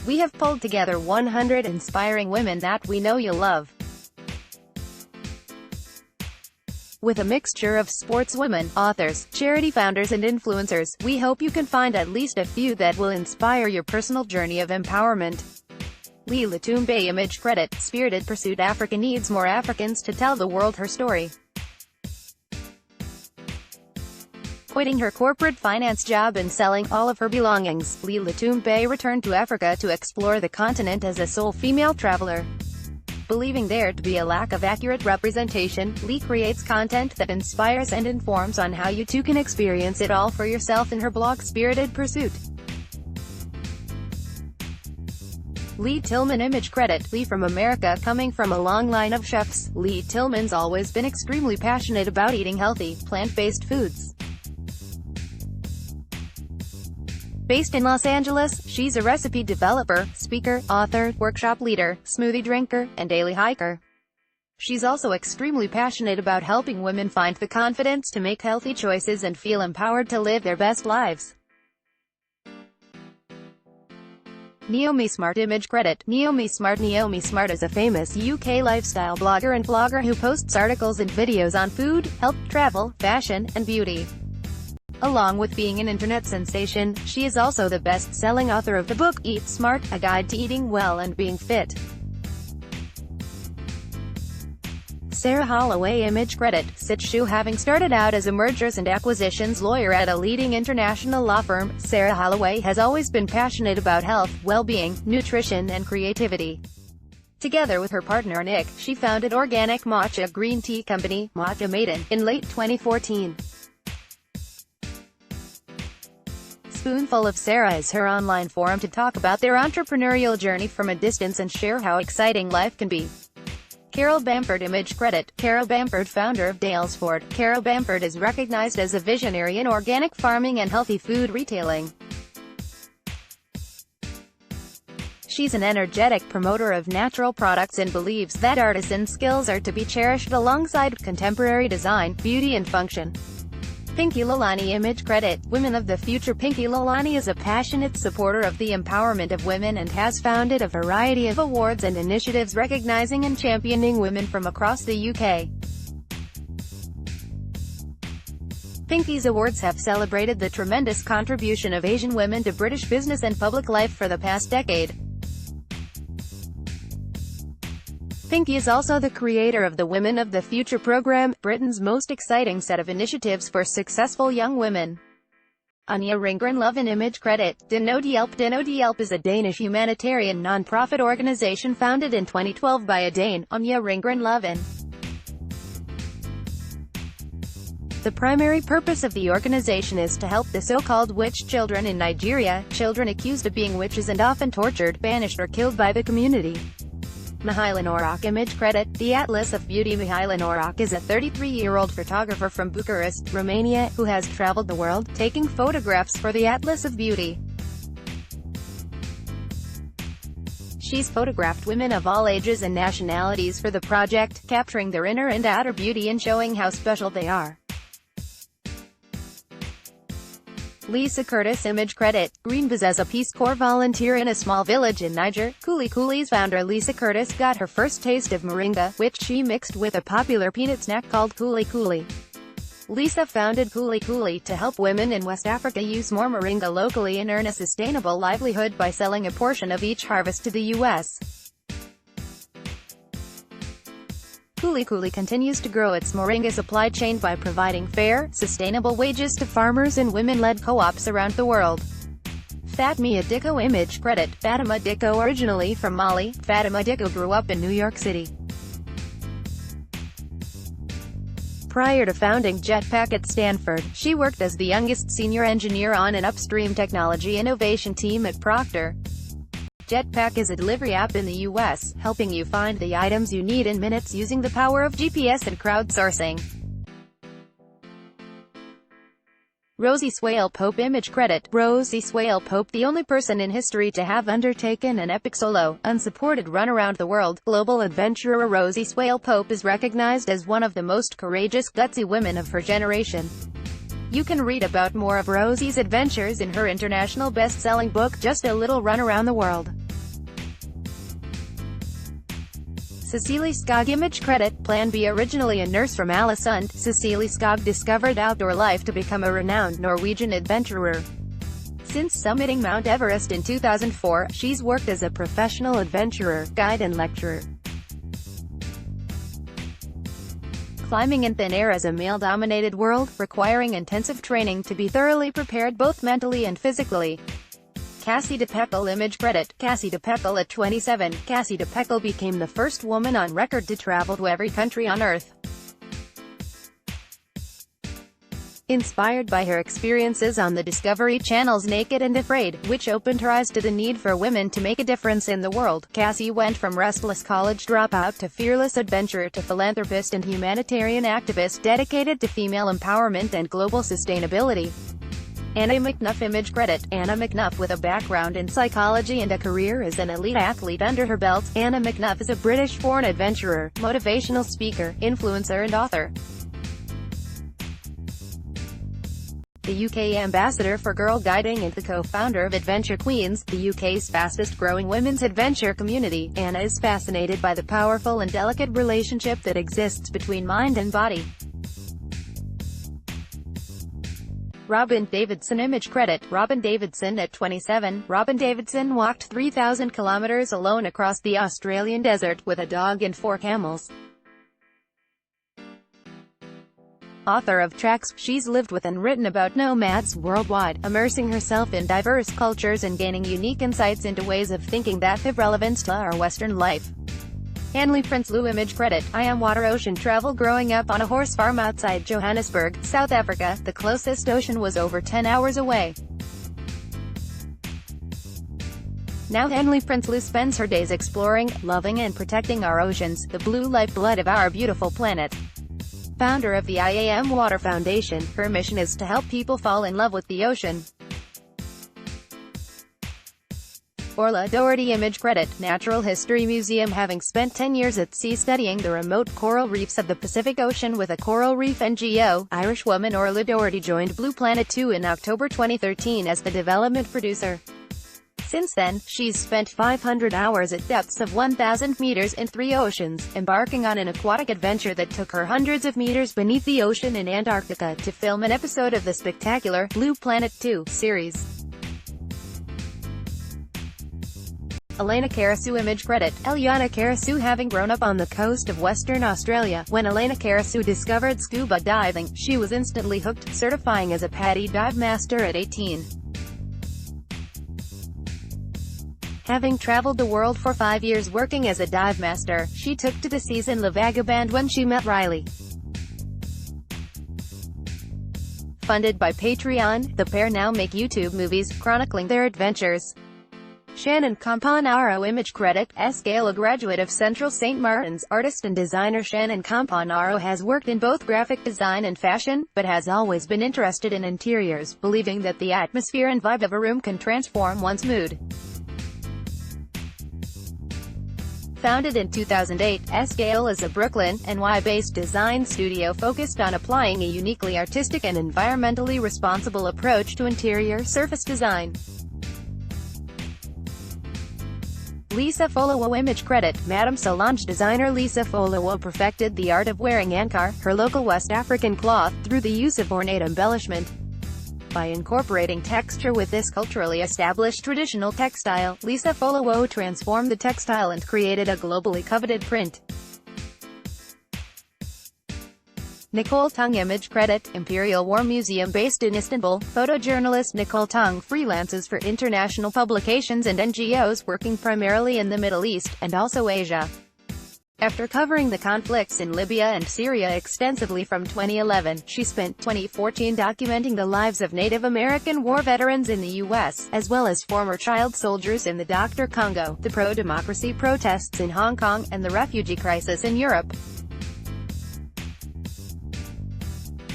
we have pulled together 100 inspiring women that we know you'll love. With a mixture of sportswomen, authors, charity founders and influencers, we hope you can find at least a few that will inspire your personal journey of empowerment. Lee Latumbe Image Credit, Spirited Pursuit. Africa needs more Africans to tell the world her story. Quitting her corporate finance job and selling all of her belongings, Lee Latumbe returned to Africa to explore the continent as a sole female traveler. Believing there to be a lack of accurate representation, Lee creates content that inspires and informs on how you too can experience it all for yourself in her blog Spirited Pursuit. Lee Tillman Image Credit, Lee from America. Coming from a long line of chefs, Lee Tillman's always been extremely passionate about eating healthy, plant-based foods. Based in Los Angeles, she's a recipe developer, speaker, author, workshop leader, smoothie drinker, and daily hiker. She's also extremely passionate about helping women find the confidence to make healthy choices and feel empowered to live their best lives. Naomi Smart Image Credit, Naomi Smart. Naomi Smart is a famous UK lifestyle blogger and vlogger who posts articles and videos on food, health, travel, fashion, and beauty. Along with being an internet sensation, she is also the best-selling author of the book, Eat Smart, A Guide to Eating Well and Being Fit. Sarah Holloway Image Credit, Sitshu. Having started out as a mergers and acquisitions lawyer at a leading international law firm, Sarah Holloway has always been passionate about health, well-being, nutrition and creativity. Together with her partner Nick, she founded organic matcha green tea company, Matcha Maiden, in late 2014. Spoonful of Sarah is her online forum to talk about their entrepreneurial journey from a distance and share how exciting life can be. Carol Bamford Image Credit, Carol Bamford, founder of Dalesford. Carol Bamford is recognized as a visionary in organic farming and healthy food retailing. She's an energetic promoter of natural products and believes that artisan skills are to be cherished alongside contemporary design, beauty and function. Pinky Lalani Image Credit, Women of the Future. Pinky Lalani is a passionate supporter of the empowerment of women and has founded a variety of awards and initiatives recognizing and championing women from across the UK. Pinky's awards have celebrated the tremendous contribution of Asian women to British business and public life for the past decade. Pinky is also the creator of the Women of the Future program, Britain's most exciting set of initiatives for successful young women. Anja Ringgren Loven Image Credit, De Nood Hjelp. De Nood Hjelp is a Danish humanitarian non-profit organization founded in 2012 by a Dane, Anja Ringgren Loven. The primary purpose of the organization is to help the so-called witch children in Nigeria, children accused of being witches and often tortured, banished or killed by the community. Mihaela Norak Image Credit, The Atlas of Beauty. Mihaela Norak is a 33-year-old photographer from Bucharest, Romania, who has traveled the world, taking photographs for the Atlas of Beauty. She's photographed women of all ages and nationalities for the project, capturing their inner and outer beauty and showing how special they are. Lisa Curtis Image Credit, Greenbiz. As a Peace Corps volunteer in a small village in Niger, Kulikoli's founder Lisa Curtis got her first taste of moringa, which she mixed with a popular peanut snack called Kulikoli. Lisa founded Kulikoli to help women in West Africa use more moringa locally and earn a sustainable livelihood by selling a portion of each harvest to the U.S. Kulikoli continues to grow its moringa supply chain by providing fair, sustainable wages to farmers and women-led co-ops around the world. Fatima Dicko Image Credit, Fatima Dicko. Originally from Mali, Fatima Dicko grew up in New York City. Prior to founding Jetpack at Stanford, she worked as the youngest senior engineer on an upstream technology innovation team at Procter. Jetpack is a delivery app in the US, helping you find the items you need in minutes using the power of GPS and crowdsourcing. Rosie Swale Pope Image Credit, Rosie Swale Pope. The only person in history to have undertaken an epic solo, unsupported run around the world, global adventurer Rosie Swale Pope is recognized as one of the most courageous, gutsy women of her generation. You can read about more of Rosie's adventures in her international best-selling book, Just a Little Run Around the World. Cecily Skog image credit, Plan B originally a nurse from Ålesund, Cecily Skog discovered outdoor life to become a renowned Norwegian adventurer. Since summiting Mount Everest in 2004, she's worked as a professional adventurer, guide and lecturer. Climbing in thin air is a male-dominated world, requiring intensive training to be thoroughly prepared both mentally and physically. Cassie de Peckel image credit, Cassie de Peckel at 27, Cassie de Peckel became the first woman on record to travel to every country on Earth. Inspired by her experiences on the Discovery Channel's Naked and Afraid, which opened her eyes to the need for women to make a difference in the world, Cassie went from restless college dropout to fearless adventurer to philanthropist and humanitarian activist dedicated to female empowerment and global sustainability. Anna McNuff image credit, Anna McNuff with a background in psychology and a career as an elite athlete under her belt, Anna McNuff is a British-born adventurer, motivational speaker, influencer and author. The UK ambassador for Girl Guiding and the co-founder of Adventure Queens, the UK's fastest-growing women's adventure community, Anna is fascinated by the powerful and delicate relationship that exists between mind and body. Robin Davidson image credit, Robin Davidson at 27, Robin Davidson walked 3,000 kilometers alone across the Australian desert, with a dog and 4 camels. Author of tracks, she's lived with and written about nomads worldwide, immersing herself in diverse cultures and gaining unique insights into ways of thinking that have relevance to our Western life. Hanley Prinsloo image credit, I am water ocean travel growing up on a horse farm outside Johannesburg, South Africa. The closest ocean was over 10 hours away. Now Hanley Prinsloo spends her days exploring, loving and protecting our oceans, the blue lifeblood of our beautiful planet. Founder of the I Am Water Foundation, her mission is to help people fall in love with the ocean. Orla Doherty image credit, Natural History Museum. Having spent 10 years at sea studying the remote coral reefs of the Pacific Ocean with a coral reef NGO, Irish woman Orla Doherty joined Blue Planet 2 in October 2013 as the development producer. Since then, she's spent 500 hours at depths of 1,000 meters in 3 oceans, embarking on an aquatic adventure that took her hundreds of meters beneath the ocean in Antarctica to film an episode of the spectacular Blue Planet 2 series. Elena Karasu image credit, Eliana Karasu. Having grown up on the coast of Western Australia, when Elena Karasu discovered scuba diving, she was instantly hooked, certifying as a PADI dive master at 18. Having traveled the world for 5 years working as a dive master, she took to the seas in La Vagabond when she met Riley. Funded by Patreon, the pair now make YouTube movies, chronicling their adventures. Shannon Campanaro image credit, Gale. A graduate of Central St. Martin's, artist and designer Shannon Campanaro has worked in both graphic design and fashion, but has always been interested in interiors, believing that the atmosphere and vibe of a room can transform one's mood. Founded in 2008, Gale is a Brooklyn, NY-based design studio focused on applying a uniquely artistic and environmentally responsible approach to interior surface design. Lisa Folowo image credit, Madame Solange. Designer Lisa Folowo perfected the art of wearing ankar, her local West African cloth, through the use of ornate embellishment. By incorporating texture with this culturally established traditional textile, Lisa Folowo transformed the textile and created a globally coveted print. Nicole Tung image credit, Imperial War Museum. Based in Istanbul, photojournalist Nicole Tung freelances for international publications and NGOs working primarily in the Middle East, and also Asia. After covering the conflicts in Libya and Syria extensively from 2011, she spent 2014 documenting the lives of Native American war veterans in the U.S., as well as former child soldiers in the Dr. Congo, the pro-democracy protests in Hong Kong, and the refugee crisis in Europe.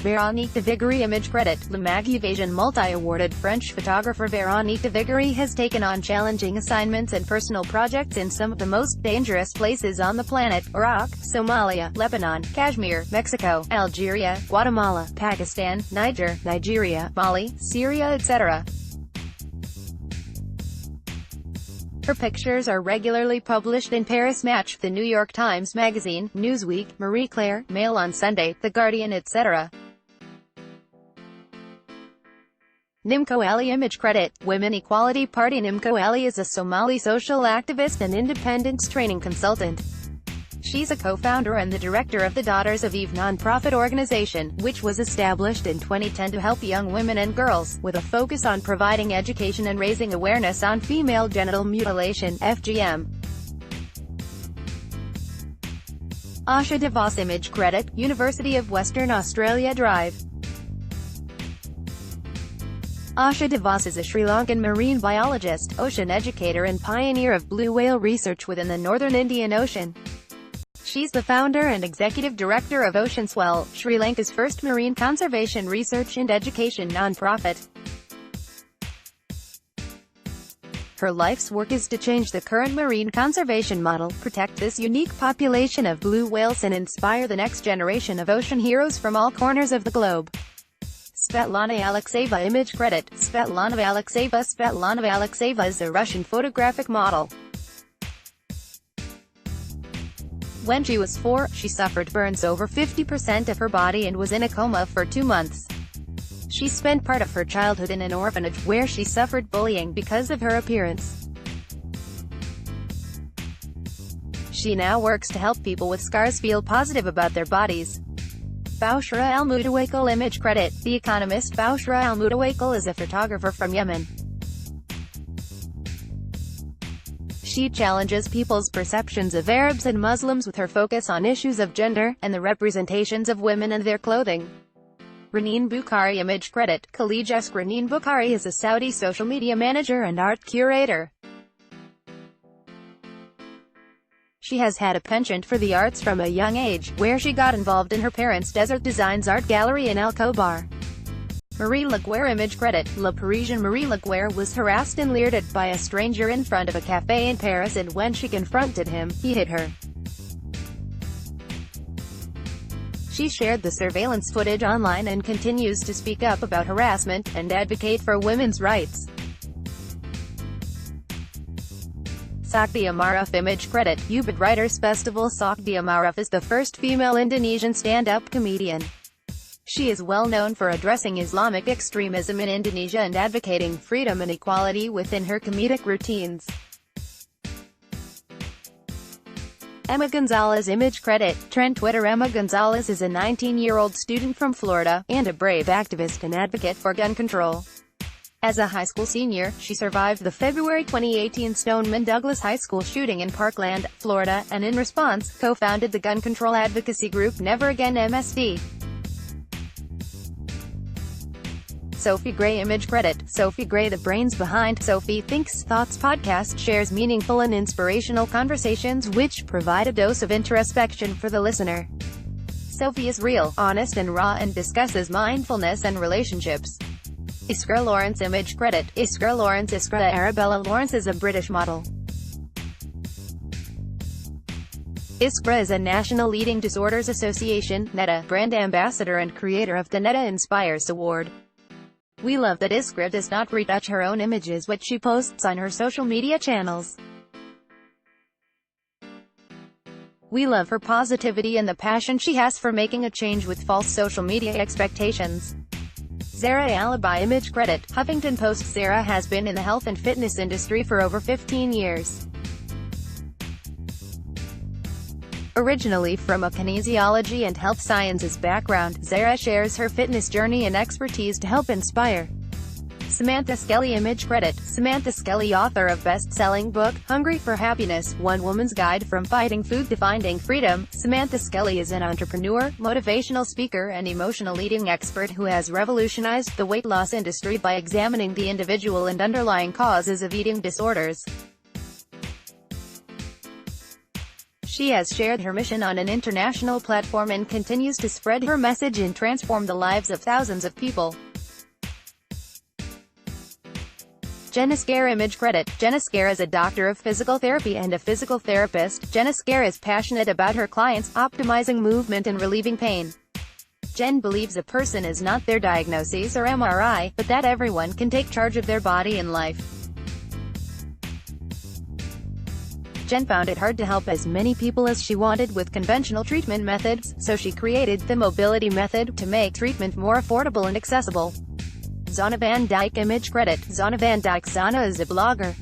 Véronique de Vigery image credit, Le Magnification. Multi-awarded French photographer Véronique de Vigery has taken on challenging assignments and personal projects in some of the most dangerous places on the planet: Iraq, Somalia, Lebanon, Kashmir, Mexico, Algeria, Guatemala, Pakistan, Niger, Nigeria, Mali, Syria, etc. Her pictures are regularly published in Paris Match, The New York Times Magazine, Newsweek, Marie Claire, Mail on Sunday, The Guardian, etc. Nimco Ali image credit, Women Equality Party. Nimco Ali is a Somali social activist and independence training consultant. She's a co-founder and the director of the Daughters of Eve non-profit organization, which was established in 2010 to help young women and girls, with a focus on providing education and raising awareness on female genital mutilation, FGM. Asha DeVos image credit, University of Western Australia Drive. Asha DeVos is a Sri Lankan marine biologist, ocean educator and pioneer of blue whale research within the northern Indian Ocean. She's the founder and executive director of OceanSwell, Sri Lanka's first marine conservation research and education nonprofit. Her life's work is to change the current marine conservation model, protect this unique population of blue whales and inspire the next generation of ocean heroes from all corners of the globe. Svetlana Alexeyeva image credit, Svetlana Alexeyeva. Svetlana Alexeyeva is a Russian photographic model. When she was 4, she suffered burns over 50% of her body and was in a coma for 2 months. She spent part of her childhood in an orphanage, where she suffered bullying because of her appearance. She now works to help people with scars feel positive about their bodies. Boushra Al-Mutawakkil image credit, The Economist. Boushra Al-Mutawakkil is a photographer from Yemen. She challenges people's perceptions of Arabs and Muslims with her focus on issues of gender, and the representations of women and their clothing. Raneen Bukhari image credit, Khalij. Raneen Bukhari is a Saudi social media manager and art curator. She has had a penchant for the arts from a young age, where she got involved in her parents' Desert Designs art gallery in Al Khobar. Marie Laguerre image credit, La Parisienne. Marie Laguerre was harassed and leered at by a stranger in front of a café in Paris, and when she confronted him, he hit her. She shared the surveillance footage online and continues to speak up about harassment, and advocate for women's rights. Sakti Amaraf image credit, Ubud Writers Festival. Sakti Amaraf is the first female Indonesian stand-up comedian. She is well known for addressing Islamic extremism in Indonesia and advocating freedom and equality within her comedic routines. Emma Gonzalez image credit, Trend Twitter. Emma Gonzalez is a 19-year-old student from Florida, and a brave activist and advocate for gun control. As a high school senior, she survived the February 2018 Stoneman Douglas High School shooting in Parkland, Florida, and in response, co-founded the gun control advocacy group Never Again MSD. Sophie Gray image credit, Sophie Gray. The brains behind Sophie Thinks Thoughts podcast shares meaningful and inspirational conversations which provide a dose of introspection for the listener. Sophie is real, honest and raw, and discusses mindfulness and relationships. Iskra Lawrence image credit, Iskra Lawrence. Iskra Arabella Lawrence is a British model. Iskra is a National Eating Disorders Association (NEDA) brand ambassador and creator of the NEDA Inspires Award. We love that Iskra does not retouch her own images which she posts on her social media channels. We love her positivity and the passion she has for making a change with false social media expectations. Zara Alibi image credit, Huffington Post. Zara has been in the health and fitness industry for over 15 years. Originally from a kinesiology and health sciences background, Zara shares her fitness journey and expertise to help inspire. Samantha Skelly image credit, Samantha Skelly, author of best-selling book, Hungry for Happiness, One Woman's Guide from Fighting Food to Finding Freedom. Samantha Skelly is an entrepreneur, motivational speaker and emotional eating expert who has revolutionized the weight loss industry by examining the individual and underlying causes of eating disorders. She has shared her mission on an international platform and continues to spread her message and transform the lives of thousands of people. Jenna Scare image credit, Jenna Scare is a doctor of physical therapy and a physical therapist. Jenna Scare is passionate about her clients, optimizing movement and relieving pain. Jen believes a person is not their diagnosis or MRI, but that everyone can take charge of their body and life. Jen found it hard to help as many people as she wanted with conventional treatment methods, so she created the mobility method to make treatment more affordable and accessible. Zana Van Dyke Image Credit. Zana Van Dyke. Zana is a blogger,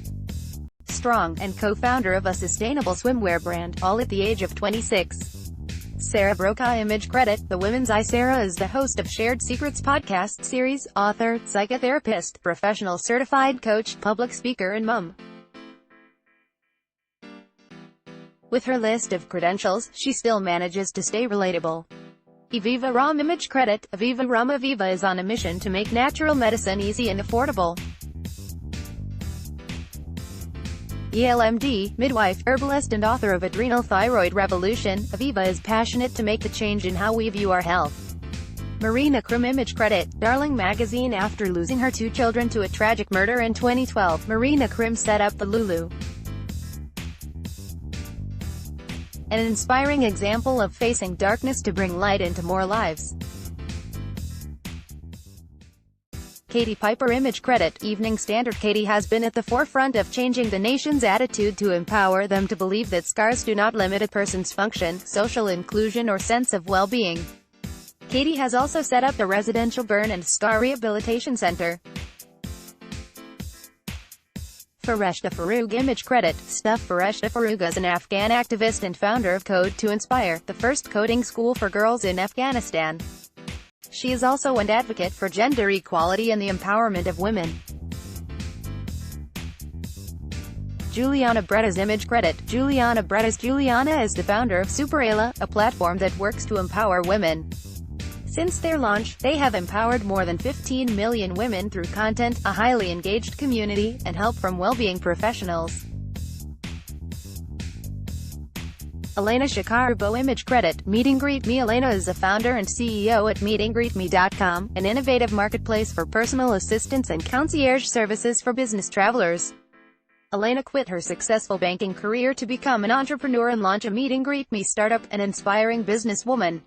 strong, and co-founder of a sustainable swimwear brand, all at the age of 26. Sarah Brokaw Image Credit. The Women's Eye. Sarah is the host of Shared Secrets podcast series, author, psychotherapist, professional certified coach, public speaker and mom. With her list of credentials, she still manages to stay relatable. Aviva Ram Image Credit. Aviva Ram. Aviva is on a mission to make natural medicine easy and affordable. ELMD, midwife, herbalist and author of Adrenal Thyroid Revolution, Aviva is passionate to make the change in how we view our health. Marina Krim Image Credit. Darling Magazine. After losing her 2 children to a tragic murder in 2012, Marina Krim set up the Lulu, an inspiring example of facing darkness to bring light into more lives. Katie Piper Image Credit. Evening Standard. Katie has been at the forefront of changing the nation's attitude to empower them to believe that scars do not limit a person's function, social inclusion or sense of well-being. Katie has also set up the Residential Burn and Scar Rehabilitation Center. Fareshta Farooq Image Credit. Fareshta Farooq is an Afghan activist and founder of Code to Inspire, the first coding school for girls in Afghanistan. She is also an advocate for gender equality and the empowerment of women. Juliana Bretta's Image Credit. Juliana Bretta's. Juliana is the founder of Superela, a platform that works to empower women. Since their launch, they have empowered more than 15 million women through content, a highly engaged community, and help from well-being professionals. Elena Shakarbo Image Credit. Meet and Greet Me. Elena is a founder and CEO at meetandgreetme.com, an innovative marketplace for personal assistance and concierge services for business travelers. Elena quit her successful banking career to become an entrepreneur and launch a Meet and Greet Me startup, an inspiring businesswoman.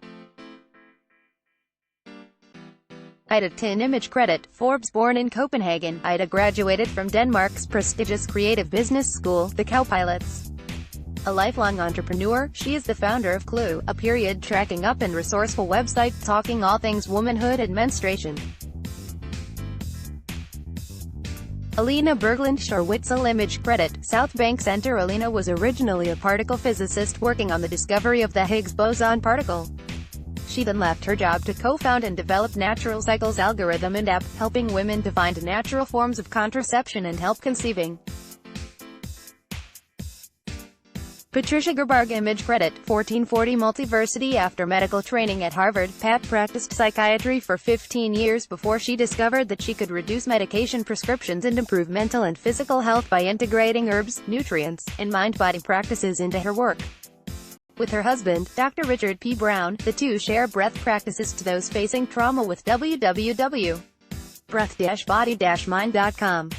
Ida Tin Image Credit. Forbes. Born in Copenhagen, Ida graduated from Denmark's prestigious creative business school, the Cowpilots. A lifelong entrepreneur, she is the founder of Clue, a period-tracking up and resourceful website talking all things womanhood and menstruation. Alina Berglund Scharwitzel Image Credit. South Bank Center. Alina was originally a particle physicist working on the discovery of the Higgs boson particle. She then left her job to co-found and develop Natural Cycles algorithm and app, helping women to find natural forms of contraception and help conceiving. Patricia Gerbarg Image Credit. 1440 Multiversity. After medical training at Harvard, Pat practiced psychiatry for 15 years before she discovered that she could reduce medication prescriptions and improve mental and physical health by integrating herbs, nutrients, and mind-body practices into her work. With her husband, Dr. Richard P. Brown, the two share breath practices to those facing trauma with www.breath-body-mind.com.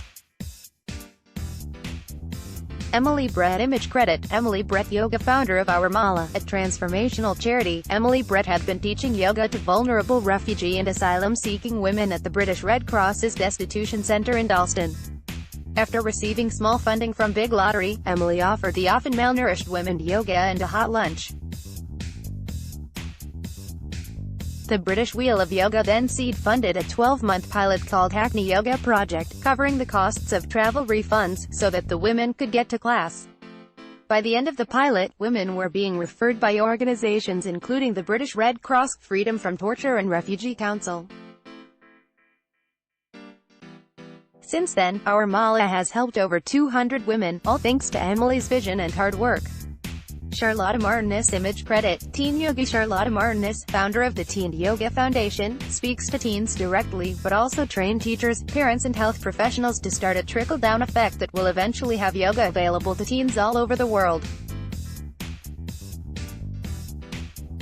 Emily Brett Image Credit. Emily Brett Yoga. Founder of Our Mala, a transformational charity, Emily Brett had been teaching yoga to vulnerable refugee and asylum-seeking women at the British Red Cross's Destitution Centre in Dalston. After receiving small funding from Big Lottery, Emily offered the often malnourished women yoga and a hot lunch. The British Wheel of Yoga then seed-funded a 12-month pilot called Hackney Yoga Project, covering the costs of travel refunds, so that the women could get to class. By the end of the pilot, women were being referred by organizations including the British Red Cross, Freedom from Torture and Refugee Council. Since then, Our Mala has helped over 200 women, all thanks to Emily's vision and hard work. Charlotte Martinez Image Credit. Teen yogi. Charlotte Martinez, founder of the Teen Yoga Foundation, speaks to teens directly, but also train teachers, parents and health professionals to start a trickle-down effect that will eventually have yoga available to teens all over the world.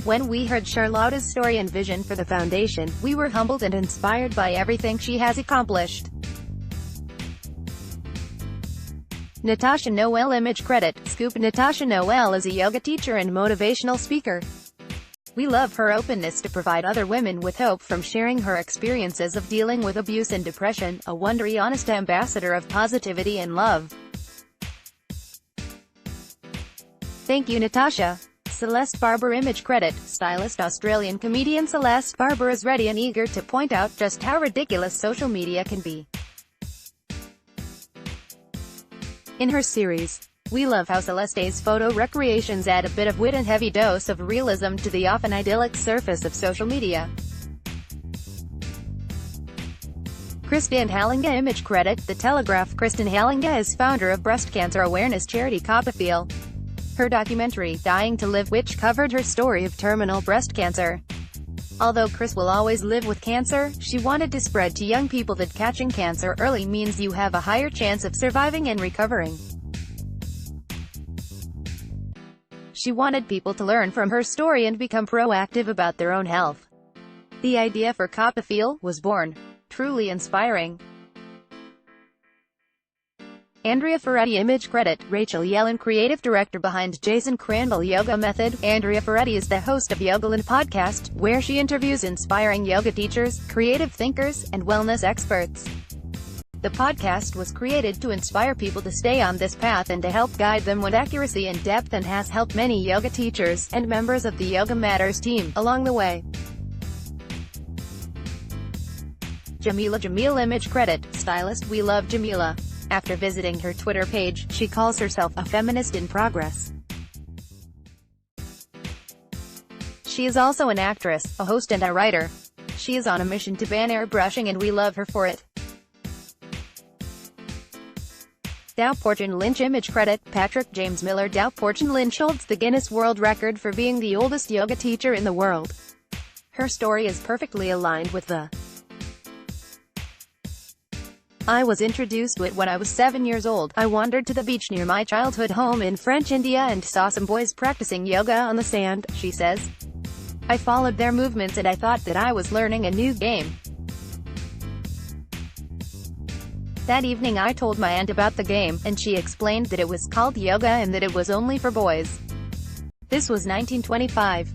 When we heard Charlotte's story and vision for the foundation, we were humbled and inspired by everything she has accomplished. Natasha Noel Image Credit. Scoop. Natasha Noel is a yoga teacher and motivational speaker. We love her openness to provide other women with hope from sharing her experiences of dealing with abuse and depression, a wondery honest ambassador of positivity and love. Thank you, Natasha. Celeste Barber. Image credit, stylist. Australian comedian Celeste Barber is ready and eager to point out just how ridiculous social media can be. In her series, We Love How Celeste's photo recreations add a bit of wit and heavy dose of realism to the often idyllic surface of social media. Kristen Halinga. Image credit, The Telegraph. Kristen Halinga is founder of breast cancer awareness charity Copperfield. Her documentary, Dying to Live, which covered her story of terminal breast cancer. Although Chris will always live with cancer, she wanted to spread to young people that catching cancer early means you have a higher chance of surviving and recovering. She wanted people to learn from her story and become proactive about their own health. The idea for Copperfield was born. Truly inspiring. Andrea Ferretti. Image credit, Rachel Yellen. Creative director behind Jason Crandall Yoga Method. Andrea Ferretti is the host of Yogaland podcast, where she interviews inspiring yoga teachers, creative thinkers, and wellness experts. The podcast was created to inspire people to stay on this path and to help guide them with accuracy and depth, and has helped many yoga teachers and members of the Yogamatters team along the way. Jamila. Image credit, stylist. We love Jamila. After visiting her Twitter page, she calls herself a feminist in progress. She is also an actress, a host and a writer. She is on a mission to ban airbrushing, and we love her for it. Dow Portion Lynch. Image credit, Patrick James Miller. Dow Portion Lynch holds the Guinness World Record for being the oldest yoga teacher in the world. Her story is perfectly aligned with the I was introduced to it when I was 7 years old. I wandered to the beach near my childhood home in French India and saw some boys practicing yoga on the sand, she says. I followed their movements and I thought that I was learning a new game. That evening I told my aunt about the game, and she explained that it was called yoga and that it was only for boys. This was 1925.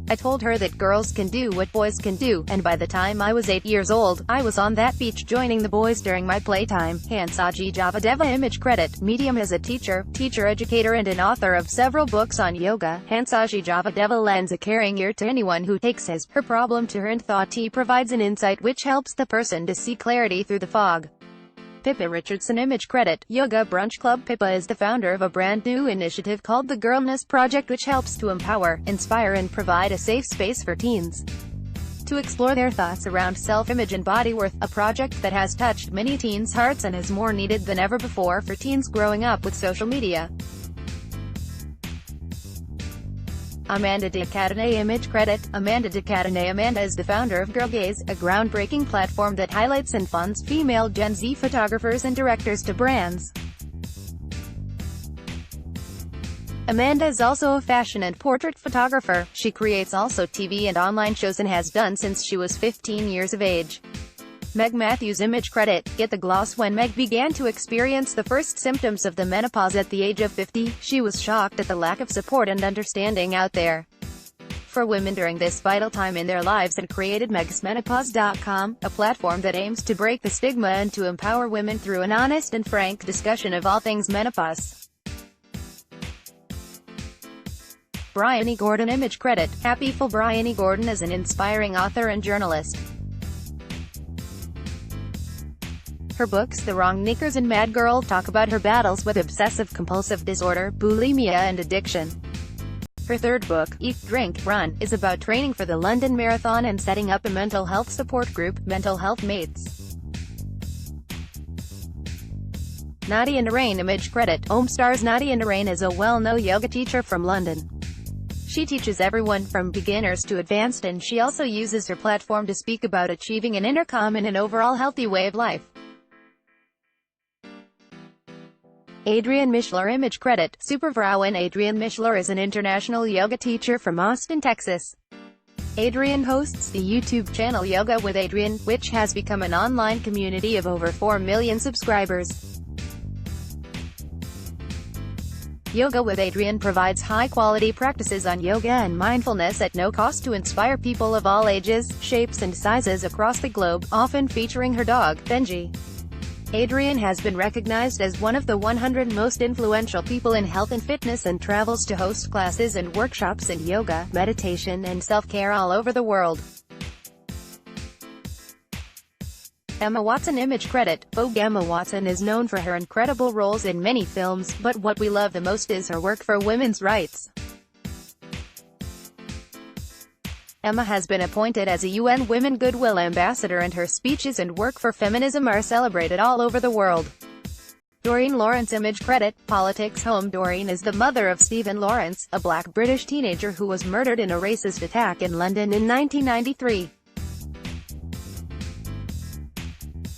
I told her that girls can do what boys can do, and by the time I was 8 years old, I was on that beach joining the boys during my playtime. Hansaji Javadeva. Image credit, Medium. As a teacher, educator and an author of several books on yoga, Hansaji Javadeva lends a caring ear to anyone who takes his, her problem to her and thought he provides an insight which helps the person to see clarity through the fog. Pippa Richardson. Image credit, Yoga Brunch Club. Pippa is the founder of a brand new initiative called the Girlness Project, which helps to empower, inspire and provide a safe space for teens to explore their thoughts around self-image and body worth, a project that has touched many teens' hearts and is more needed than ever before for teens growing up with social media. Amanda de Cadenet. Image credit, Amanda de Cadenet. Amanda is the founder of Girl Gaze, a groundbreaking platform that highlights and funds female Gen Z photographers and directors to brands. Amanda is also a fashion and portrait photographer. She creates also TV and online shows and has done since she was 15 years of age. Meg Matthews. Image credit, Get the Gloss. When Meg began to experience the first symptoms of the menopause at the age of 50, she was shocked at the lack of support and understanding out there for women during this vital time in their lives, and created megsmenopause.com, a platform that aims to break the stigma and to empower women through an honest and frank discussion of all things menopause. Bryony Gordon. Image credit, Happy Full. Bryony Gordon is an inspiring author and journalist. Her books, The Wrong Knickers and Mad Girl, talk about her battles with obsessive-compulsive disorder, bulimia and addiction. Her third book, Eat, Drink, Run, is about training for the London Marathon and setting up a mental health support group, Mental Health Mates. Nadia Narain. Image credit, Home Stars. Nadia Narain is a well-known yoga teacher from London. She teaches everyone from beginners to advanced, and she also uses her platform to speak about achieving an inner calm and an overall healthy way of life. Adrienne Mishler. Image credit, Supervrouwen. Adrienne Mishler is an international yoga teacher from Austin, Texas. Adrienne hosts the YouTube channel Yoga with Adrienne, which has become an online community of over 4 million subscribers. Yoga with Adrienne provides high-quality practices on yoga and mindfulness at no cost to inspire people of all ages, shapes and sizes across the globe, often featuring her dog, Benji. Adrian has been recognized as one of the 100 most influential people in health and fitness and travels to host classes and workshops in yoga, meditation and self-care all over the world. Emma Watson image credit. Vogue. Emma Watson is known for her incredible roles in many films, but what we love the most is her work for women's rights. Emma has been appointed as a UN Women Goodwill Ambassador and her speeches and work for feminism are celebrated all over the world. Doreen Lawrence image credit. Politics. Home. Doreen is the mother of Stephen Lawrence, a black British teenager who was murdered in a racist attack in London in 1993.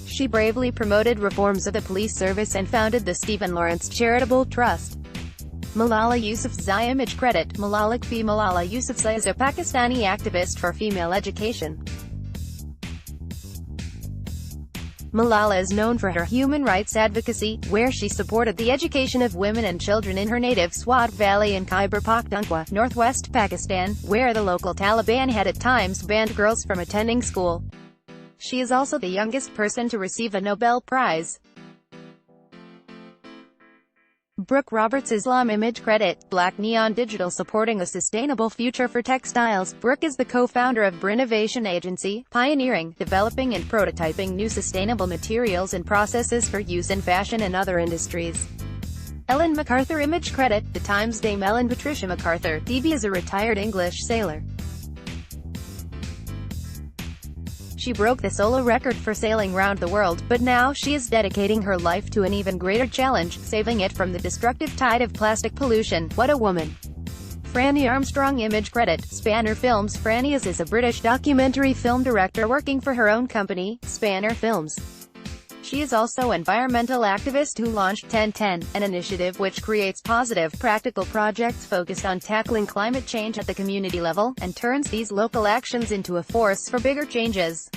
She bravely promoted reforms of the police service and founded the Stephen Lawrence Charitable Trust. Malala Yousafzai image credit. Malala Yousafzai is a Pakistani activist for female education. Malala is known for her human rights advocacy, where she supported the education of women and children in her native Swat Valley in Khyber Pakhtunkhwa, northwest Pakistan, where the local Taliban had at times banned girls from attending school. She is also the youngest person to receive a Nobel Prize. Brooke Roberts Islam image credit. Black Neon Digital supporting a sustainable future for textiles. Brooke is the co-founder of Brinnovation Agency, pioneering, developing and prototyping new sustainable materials and processes for use in fashion and other industries. Ellen MacArthur image credit. The Times Dame Ellen Patricia MacArthur, DB, is a retired English sailor. She broke the solo record for sailing round the world, but now she is dedicating her life to an even greater challenge, saving it from the destructive tide of plastic pollution. What a woman! Franny Armstrong image credit. Spanner Films. Franny is a British documentary film director working for her own company, Spanner Films. She is also an environmental activist who launched 1010, an initiative which creates positive, practical projects focused on tackling climate change at the community level, and turns these local actions into a force for bigger changes.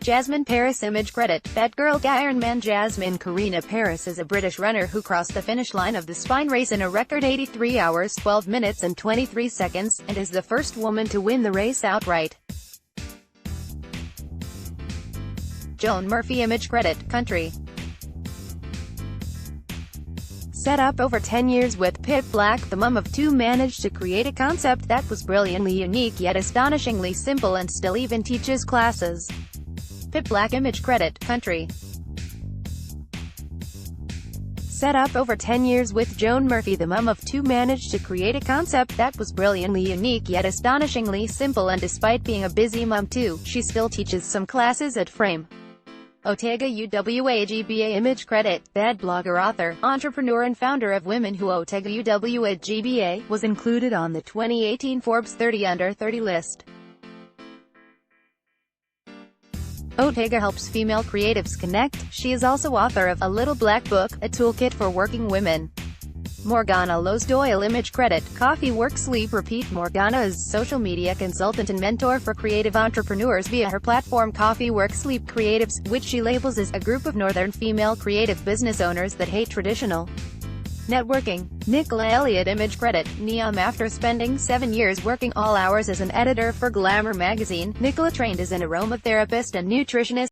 Jasmine Paris image credit. That Girl Ironman. Jasmine Karina Paris is a British runner who crossed the finish line of the Spine race in a record 83 hours, 12 minutes and 23 seconds, and is the first woman to win the race outright. Joan Murphy image credit. Country. Set up over 10 years with Pip Black, the mum of two, managed to create a concept that was brilliantly unique yet astonishingly simple and still even teaches classes. Pip Black image credit. Country. Set up over 10 years with Joan Murphy, the mum of two, managed to create a concept that was brilliantly unique yet astonishingly simple, and despite being a busy mum too, she still teaches some classes at Frame. Otega UWAGBA image credit. Bad blogger, author, entrepreneur and founder of Women Who. Otega UWAGBA was included on the 2018 Forbes 30 Under 30 list. Otega helps female creatives connect. She is also author of A Little Black Book, a toolkit for working women. Morgana Lowe's-Doyle image credit. Coffee Work Sleep Repeat. Morgana is social media consultant and mentor for creative entrepreneurs via her platform Coffee Work Sleep Creatives, which she labels as a group of northern female creative business owners that hate traditional networking. Nicola Elliott image credit. Neom. After spending 7 years working all hours as an editor for Glamour magazine, Nicola trained as an aromatherapist and nutritionist